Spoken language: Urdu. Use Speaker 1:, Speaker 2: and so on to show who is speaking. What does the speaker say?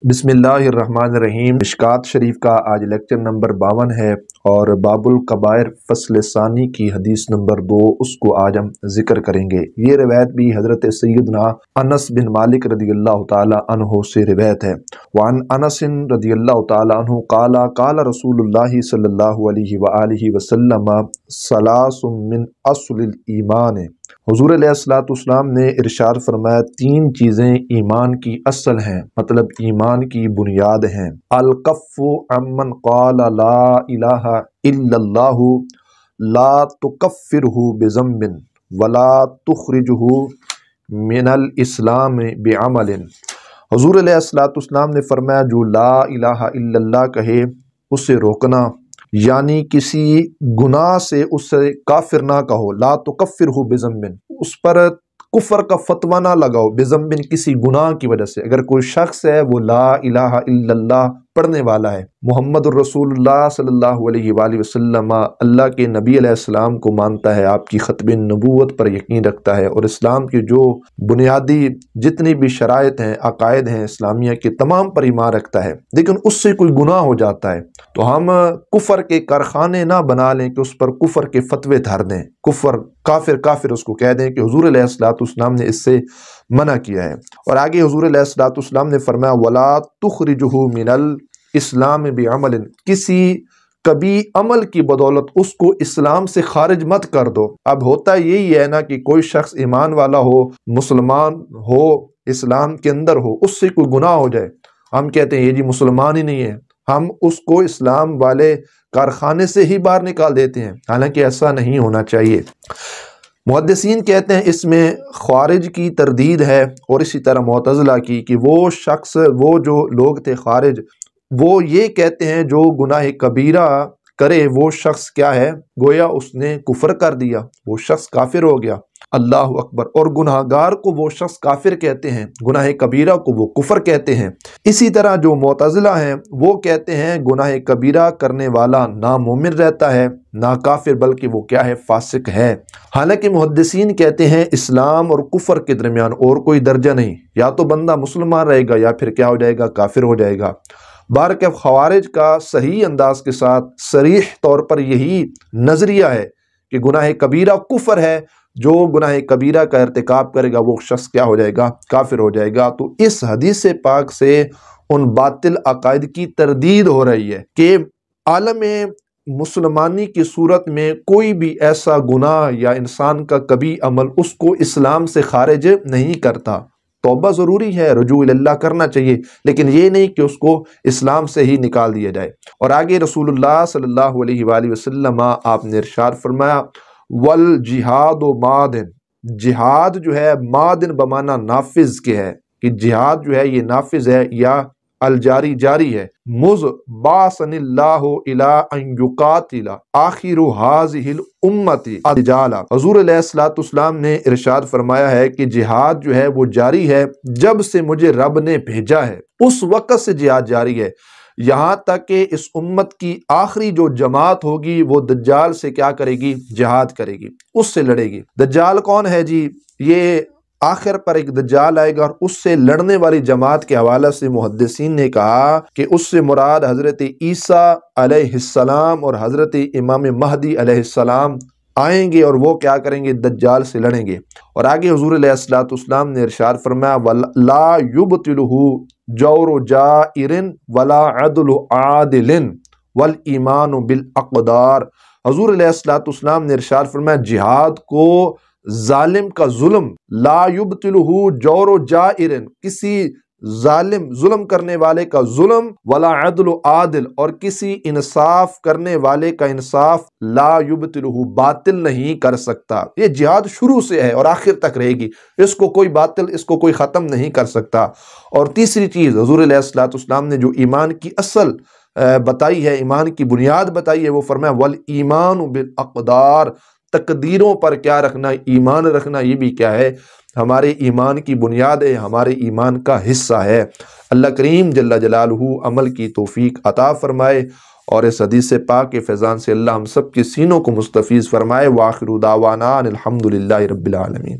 Speaker 1: بسم اللہ الرحمن الرحیم۔ مشکات شریف کا آج لیکچر نمبر 52 ہے اور باب الکبائر فصل ثانی کی حدیث نمبر 2 اس کو آج ہم ذکر کریں گے۔ یہ روایت بھی حضرت سیدنا انس بن مالک رضی اللہ تعالی عنہ سے روایت ہے۔ وعن انس رضی اللہ تعالی عنہ قال قال رسول اللہ صلی اللہ علیہ وآلہ وسلم ثلاث من اصل الایمان۔ حضور علیہ السلام نے ارشاد فرمایا 3 چیزیں ایمان کی اصل ہیں، مطلب ایمان کی بنیاد ہیں۔ الکف عمن قال لا الہ الا اللہ لا تکفرہ بذنب ولا تخرجہ من الاسلام بعمل۔ حضور علیہ السلام نے فرمایا جو لا الہ الا اللہ کہے اسے روکنا، یعنی کسی گناہ سے اس سے کافر نہ کہو، لا تکفرہ بذنب، اس پر کفر کا فتویٰ نہ لگاؤ، بذنب کسی گناہ کی وجہ سے۔ اگر کوئی شخص ہے وہ لا الہ الا اللہ پڑھنے والا ہے، محمد الرسول اللہ صلی اللہ علیہ وآلہ وسلم اللہ کے نبی علیہ السلام کو مانتا ہے، آپ کی ختم نبوت پر یقین رکھتا ہے اور اسلام کی جو بنیادی جتنی بھی شرائط ہیں، عقائد ہیں اسلامیہ کے تمام پر ایمان رکھتا ہے، لیکن اس سے کوئی گناہ ہو جاتا ہے تو ہم کفر کے کارخانے نہ بنا لیں کہ اس پر کفر کے فتوے دھر دیں، کافر اس کو کہہ دیں کہ حضور علیہ السلام نے اس سے منع کیا ہے۔ اور آگے حضور علیہ السلام نے فرمایا وَلَا تُخْرِجُهُ مِنَ الْإِسْلَامِ بِعَمَلٍ، کسی کبھی عمل کی بدولت اس کو اسلام سے خارج مت کر دو۔ اب ہوتا یہی ہے نا کہ کوئی شخص ایمان والا ہو، مسلمان ہو، اسلام کے اندر ہو، اس سے کوئی گناہ ہو جائے، ہم کہتے ہیں یہ جی مسلمان ہی نہیں ہے، ہم اس کو اسلام والے کارخانے سے ہی باہر نکال دیتے ہیں، حالانکہ ایسا نہیں ہونا چاہیے۔ محدثین کہتے ہیں اس میں خوارج کی تردید ہے اور اسی طرح معتزلہ کی، کہ وہ جو لوگ تھے خوارج، وہ یہ کہتے ہیں جو گناہ کبیرہ کرے وہ شخص کیا ہے، گویا اس نے کفر کر دیا، وہ شخص کافر ہو گیا، اللہ اکبر۔ اور گناہ گار کو وہ شخص کافر کہتے ہیں، گناہ کبیرہ کو وہ کفر کہتے ہیں۔ اسی طرح جو معتزلہ ہیں وہ کہتے ہیں گناہ کبیرہ کرنے والا نہ مومن رہتا ہے نہ کافر، بلکہ وہ کیا ہے، فاسق ہے۔ حالانکہ محدثین کہتے ہیں اسلام اور کفر کے درمیان اور کوئی درجہ نہیں، یا تو بندہ مسلمان رہے گا یا پھر کیا ہو جائے گا، کافر ہو جائے گا۔ بہرکیف خوارج کا صحیح انداز کے ساتھ صریح طور پر یہی نظریہ ہے کہ گناہ کبیرہ کفر ہے، جو گناہ کبیرہ کا ارتکاب کرے گا وہ شخص کیا ہو جائے گا، کافر ہو جائے گا۔ تو اس حدیث پاک سے ان باطل عقائد کی تردید ہو رہی ہے کہ عالم مسلمانی کی صورت میں کوئی بھی ایسا گناہ یا انسان کا کبھی عمل اس کو اسلام سے خارج نہیں کرتا۔ توبہ ضروری ہے، رجوع اللہ کرنا چاہیے، لیکن یہ نہیں کہ اس کو اسلام سے ہی نکال دیا جائے۔ اور آگے رسول اللہ صلی اللہ علیہ وآلہ وسلم آپ نے ارشاد فرمایا والجہاد مادن، جہاد جو ہے مادن بمعنی نافذ کے ہے، کہ جہاد جو ہے یہ نافذ ہے یا الجاری جاری ہے۔ مذ بعثنی اللہ الی ان یقاتل آخر ھذہ الامۃ الرجال، حضور علیہ السلام نے ارشاد فرمایا ہے کہ جہاد جو ہے وہ جاری ہے جب سے مجھے رب نے بھیجا ہے، اس وقت سے جہاد جاری ہے، یہاں تک کہ اس امت کی آخری جو جماعت ہوگی وہ دجال سے کیا کرے گی، جہاد کرے گی، اس سے لڑے گی۔ دجال کون ہے جی؟ یہ آخر پر ایک دجال آئے گا اور اس سے لڑنے والی جماعت کے حوالے سے محدثین نے کہا کہ اس سے مراد حضرت عیسیٰ علیہ السلام اور حضرت امام مہدی علیہ السلام آئیں گے اور وہ کیا کریں گے، دجال سے لڑیں گے۔ اور آگے حضور علیہ السلام نے ارشاد فرمایا وَلَا يُبْطِلُهُ جَوْرُ جَائِرٍ وَلَا عَدْلُ عَادِلٍ وَالْإِيمَانُ بِالْأَقْدَارِ۔ حضور علیہ السلام نے ارشاد فرمایا جہاد کو ظالم کا ظلم، لا يُبْطِلُهُ جَوْرُ جَائِرٍ، کسی ظالم ظلم کرنے والے کا ظلم، ولا عدل عادل، اور کسی انصاف کرنے والے کا انصاف، لا یبطلہ باطل نہیں کر سکتا۔ یہ جہاد شروع سے ہے اور آخر تک رہے گی، اس کو کوئی باطل، اس کو کوئی ختم نہیں کر سکتا۔ اور تیسری چیز حضور علیہ السلام نے جو ایمان کی اصل بتائی ہے، ایمان کی بنیاد بتائی ہے، وہ فرمایا والایمان بالاقدار، تقدیروں پر کیا رکھنا، ایمان رکھنا، یہ بھی کیا ہے، ہمارے ایمان کی بنیاد ہے، ہمارے ایمان کا حصہ ہے۔ اللہ کریم جل جلالہ عمل کی توفیق عطا فرمائے اور اس حدیث پاک کے فیضان سے اللہ ہم سب کے سینوں کو مستفیض فرمائے۔ وآخر دعوانا الحمدللہ رب العالمین۔